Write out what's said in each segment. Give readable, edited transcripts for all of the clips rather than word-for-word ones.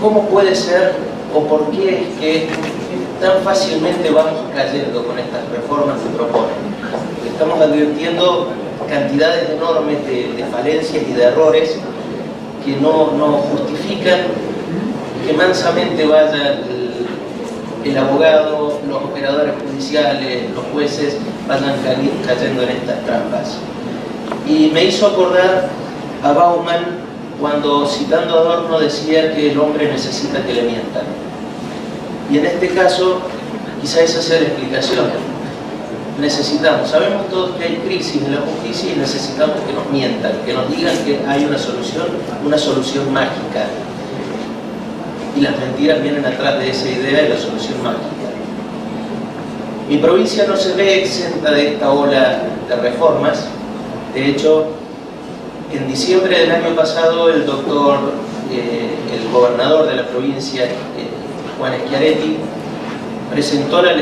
¿cómo puede ser o por qué es que tan fácilmente vamos cayendo con estas reformas que proponen? Estamos advirtiendo cantidades enormes de falencias y de errores que no justifican que mansamente vaya el abogado, los operadores judiciales, los jueces vayan cayendo en estas trampas. Y me hizo acordar a Bauman cuando, citando a Adorno, decía que el hombre necesita que le mientan. Y en este caso, quizá esa sea la explicación. Necesitamos, sabemos todos que hay crisis en la justicia y necesitamos que nos mientan, que nos digan que hay una solución mágica. Y las mentiras vienen atrás de esa idea de la solución mágica. Mi provincia no se ve exenta de esta ola de reformas. De hecho, en diciembre del año pasado, el gobernador de la provincia, Juan Schiaretti, presentó a la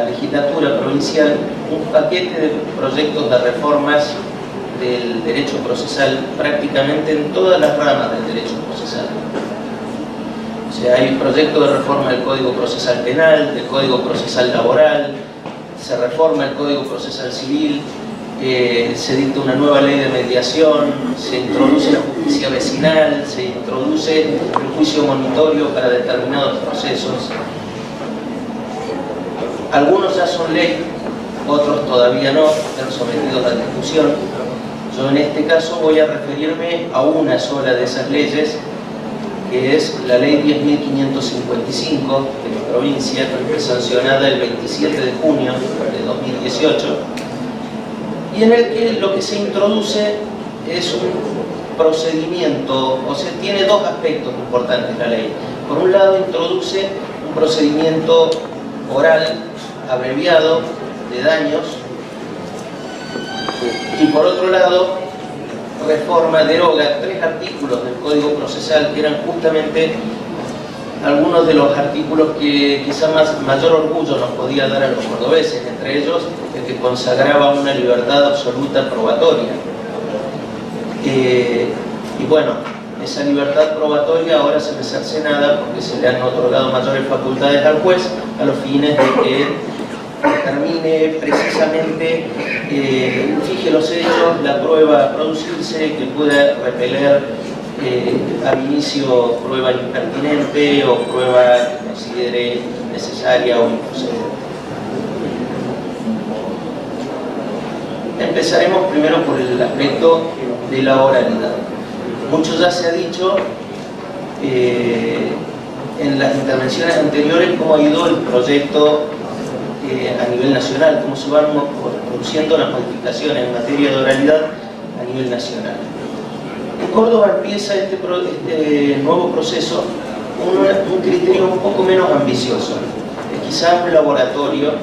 legislatura provincial un paquete de proyectos de reformas del derecho procesal, prácticamente en todas las ramas del derecho procesal. O sea, hay proyectos de reforma del Código Procesal Penal, del Código Procesal Laboral, se reforma el Código Procesal Civil, se dicta una nueva ley de mediación, se introduce la justicia vecinal, se introduce el juicio monitorio para determinados procesos. Algunos ya son ley, otros todavía no, están sometidos a discusión. Yo en este caso voy a referirme a una sola de esas leyes, que es la ley 10.555 de la provincia, sancionada el 27 de junio de 2018, y en el que lo que se introduce es un procedimiento, o sea, tiene dos aspectos importantes la ley. Por un lado, introduce un procedimiento oral abreviado de daños, y por otro lado, deroga 3 artículos del Código Procesal que eran justamente algunos de los artículos que quizá mayor orgullo nos podía dar a los cordobeses, entre ellos el que consagraba una libertad absoluta probatoria. Y bueno, esa libertad probatoria ahora se ve cercenada porque se le han otorgado mayores facultades al juez a los fines de que determine precisamente, fije los hechos, la prueba a producirse, que pueda repeler al inicio prueba impertinente o prueba que considere necesaria o improcedente. Empezaremos primero por el aspecto de la oralidad. Mucho ya se ha dicho en las intervenciones anteriores cómo ha ido el proyecto a nivel nacional, cómo se van produciendo las modificaciones en materia de oralidad a nivel nacional. En Córdoba empieza este nuevo proceso un criterio un poco menos ambicioso, quizás un laboratorio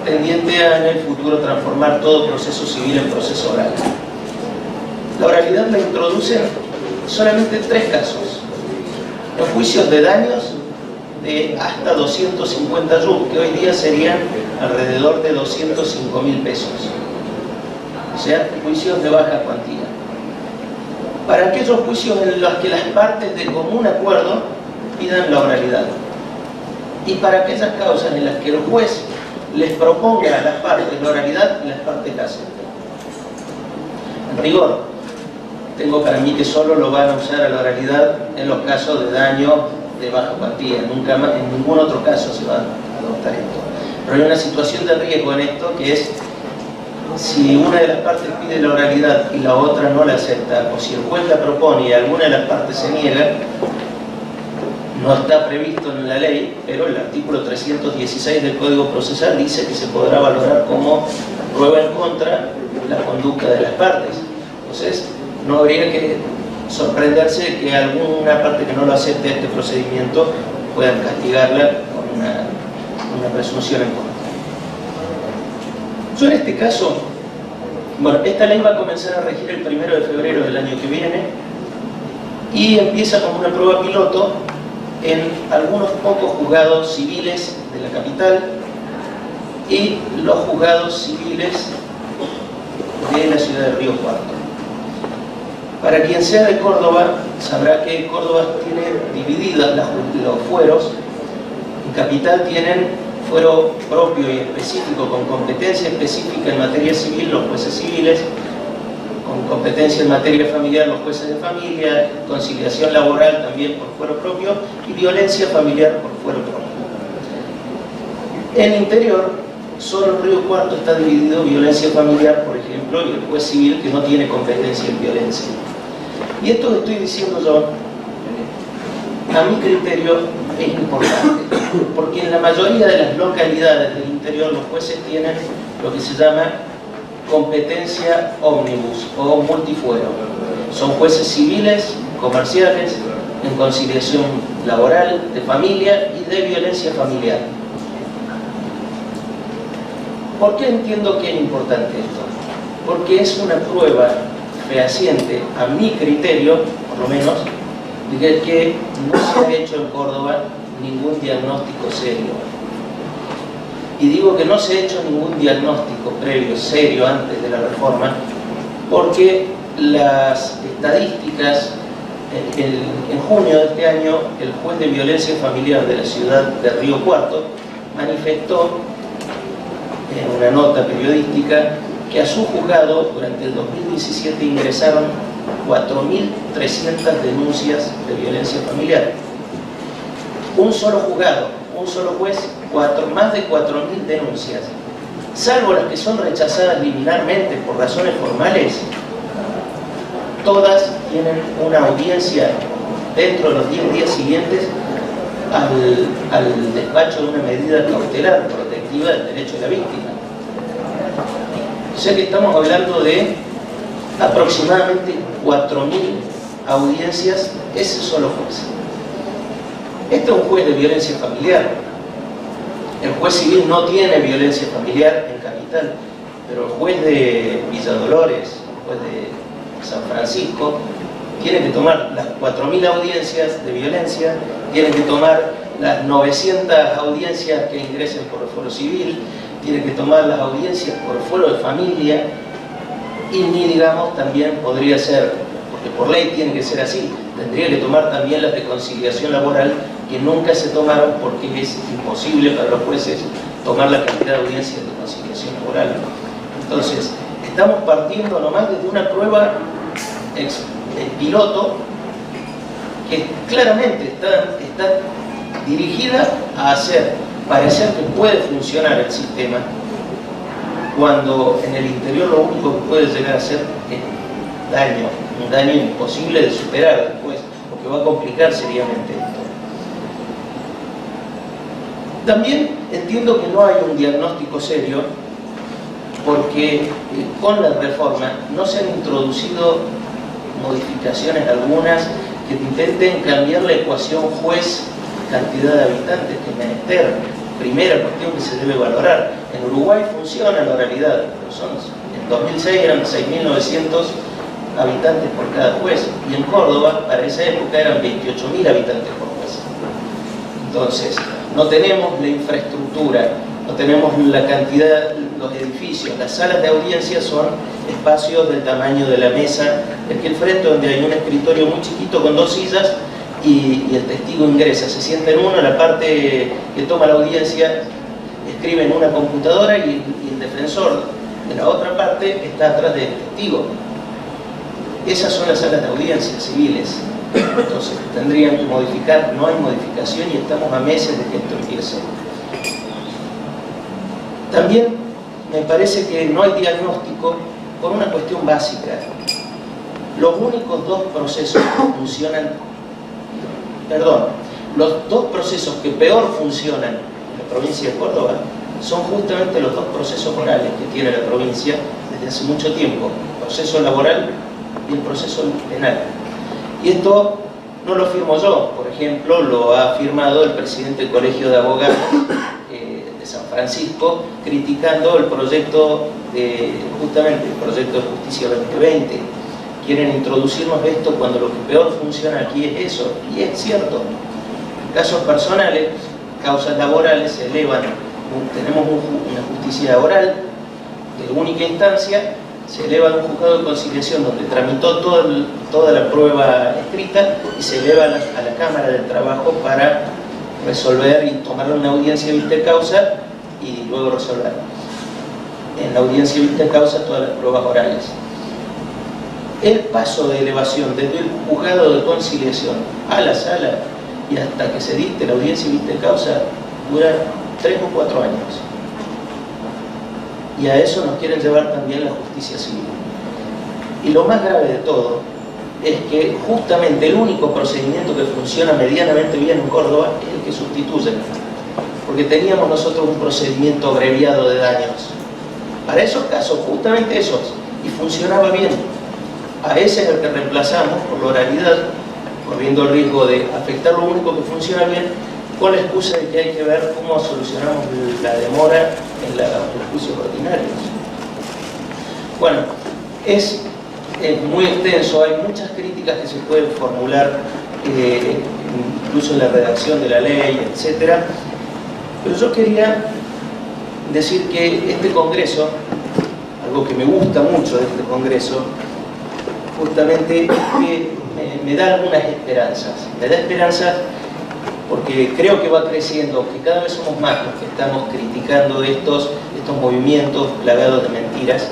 tendiente a en el futuro transformar todo proceso civil en proceso oral. La oralidad la introducen solamente en 3 casos: los juicios de daños de hasta 250 RUP, que hoy día serían alrededor de 205.000 pesos, o sea, juicios de baja cuantía. Para aquellos juicios en los que las partes de común acuerdo pidan la oralidad, y para aquellas causas en las que el juez les proponga a las partes la oralidad y las partes la acepten. En rigor, tengo para mí que solo lo van a usar a la oralidad en los casos de daño de baja cuantía, nunca más, en ningún otro caso se va a adoptar esto. Pero hay una situación de riesgo en esto, que es si una de las partes pide la oralidad y la otra no la acepta, o si el juez la propone y alguna de las partes se niega. No está previsto en la ley, pero el artículo 316 del Código Procesal dice que se podrá valorar como prueba en contra la conducta de las partes. Entonces, no habría que sorprenderse de que alguna parte que no lo acepte este procedimiento puedan castigarla con una presunción en contra. Yo en este caso, bueno, esta ley va a comenzar a regir el 1 de febrero del año que viene y empieza como una prueba piloto en algunos pocos juzgados civiles de la capital y los juzgados civiles de la ciudad de Río Cuarto. Para quien sea de Córdoba, sabrá que Córdoba tiene divididas los fueros. En Capital tienen fuero propio y específico, con competencia específica en materia civil, los jueces civiles, con competencia en materia familiar, los jueces de familia, conciliación laboral también por fuero propio y violencia familiar por fuero propio. En el interior, solo en Río Cuarto está dividido violencia familiar, por ejemplo, y el juez civil que no tiene competencia en violencia. Y esto que estoy diciendo yo, a mi criterio, es importante, porque en la mayoría de las localidades del interior los jueces tienen lo que se llama competencia ómnibus o multifuero. Son jueces civiles, comerciales, en conciliación laboral, de familia y de violencia familiar. ¿Por qué entiendo que es importante esto? Porque es una prueba fehaciente, a mi criterio, por lo menos, de que no se ha hecho en Córdoba ningún diagnóstico serio. Y digo que no se ha hecho ningún diagnóstico previo, serio, antes de la reforma, porque las estadísticas, en junio de este año, el juez de violencia familiar de la ciudad de Río Cuarto manifestó en una nota periodística que a su juzgado durante el 2017 ingresaron 4.300 denuncias de violencia familiar. Un solo juzgado, un solo juez, más de 4.000 denuncias. Salvo las que son rechazadas liminar,mente por razones formales, todas tienen una audiencia dentro de los 10 días siguientes al despacho de una medida cautelar protectiva del derecho de la víctima. O sea que estamos hablando de aproximadamente 4.000 audiencias, ese solo juez. Este es un juez de violencia familiar. El juez civil no tiene violencia familiar en Capital, pero el juez de Villa Dolores, el juez de San Francisco, tiene que tomar las 4.000 audiencias de violencia, tiene que tomar las 900 audiencias que ingresen por el fuero civil, tiene que tomar las audiencias por el fuero de familia, y ni digamos también podría ser, porque por ley tiene que ser así, tendría que tomar también las de conciliación laboral, que nunca se tomaron porque es imposible para los jueces tomar la cantidad de audiencias de conciliación laboral. Entonces, estamos partiendo nomás desde una prueba piloto que claramente está dirigida a hacer parecer que puede funcionar el sistema, cuando en el interior lo único que puede llegar a ser es daño, un daño imposible de superar después, porque va a complicar seriamente esto. También entiendo que no hay un diagnóstico serio, porque con la reforma no se han introducido modificaciones algunas que intenten cambiar la ecuación juez-cantidad de habitantes, que es menester. Primera cuestión que se debe valorar. En Uruguay funciona la oralidad, pero en 2006 eran 6.900 habitantes por cada juez, y en Córdoba para esa época eran 28.000 habitantes por juez. Entonces, no tenemos la infraestructura, no tenemos la cantidad, los edificios, las salas de audiencia son espacios del tamaño de la mesa de aquí al frente, donde hay un escritorio muy chiquito con 2 sillas, y el testigo ingresa, se sienta en uno, la parte que toma la audiencia escribe en una computadora, y el defensor de la otra parte está atrás del testigo. Esas son las salas de audiencias civiles. Entonces tendrían que modificar, no hay modificación y estamos a meses de que esto empiece. También me parece que no hay diagnóstico por una cuestión básica. Los únicos dos procesos que funcionan, los dos procesos que peor funcionan en la provincia de Córdoba son justamente los dos procesos orales que tiene la provincia desde hace mucho tiempo: el proceso laboral y el proceso penal. Y esto no lo firmo yo, por ejemplo, lo ha firmado el presidente del Colegio de Abogados de San Francisco, criticando el proyecto justamente el proyecto de Justicia 2020. Quieren introducirnos esto cuando lo que peor funciona aquí es eso, y es cierto. En casos personales, causas laborales se elevan, tenemos una justicia laboral de única instancia, se eleva a un juzgado de conciliación donde tramitó toda la prueba escrita y se eleva a la Cámara del Trabajo para resolver y tomar una audiencia vista de causa y luego resolver en la audiencia vista de causa todas las pruebas orales. El paso de elevación desde el juzgado de conciliación a la sala y hasta que se dicte la audiencia vista de causa dura 3 o 4 años. Y a eso nos quieren llevar también la justicia civil. Y lo más grave de todo es que justamente el único procedimiento que funciona medianamente bien en Córdoba es el que sustituye. Porque teníamos nosotros un procedimiento abreviado de daños. Para esos casos, justamente esos, y funcionaba bien. A ese es el que reemplazamos por la oralidad, corriendo el riesgo de afectar lo único que funciona bien, con la excusa de que hay que ver cómo solucionamos la demora en los juicios ordinarios. Bueno, es muy extenso, hay muchas críticas que se pueden formular, incluso en la redacción de la ley, etc. Pero yo quería decir que este Congreso, algo que me gusta mucho de este Congreso, justamente es que me da algunas esperanzas. Me da esperanzas porque creo que va creciendo, que cada vez somos más los que estamos criticando estos movimientos plagados de mentiras,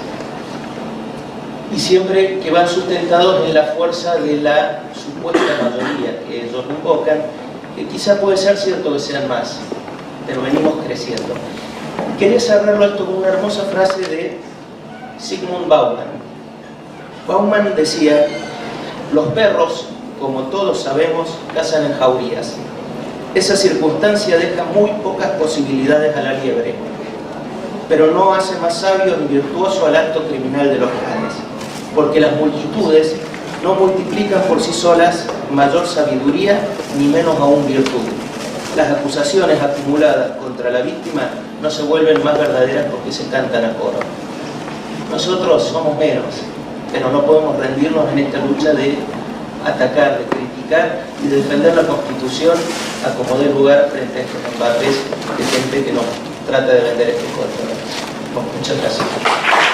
y siempre que van sustentados en la fuerza de la supuesta mayoría que ellos invocan, que quizá puede ser cierto que sean más, pero venimos creciendo. Quería cerrarlo esto con una hermosa frase de Zygmunt Bauman. Bauman decía: los perros, como todos sabemos, cazan en jaurías. Esa circunstancia deja muy pocas posibilidades a la liebre, pero no hace más sabio ni virtuoso al acto criminal de los canes, porque las multitudes no multiplican por sí solas mayor sabiduría ni menos aún virtud. Las acusaciones acumuladas contra la víctima no se vuelven más verdaderas porque se cantan a coro. Nosotros somos menos, pero no podemos rendirnos en esta lucha de atacar, de criticar y de defender la Constitución a como dé lugar frente a estos embates de gente que nos trata de vender este código. Muchas gracias.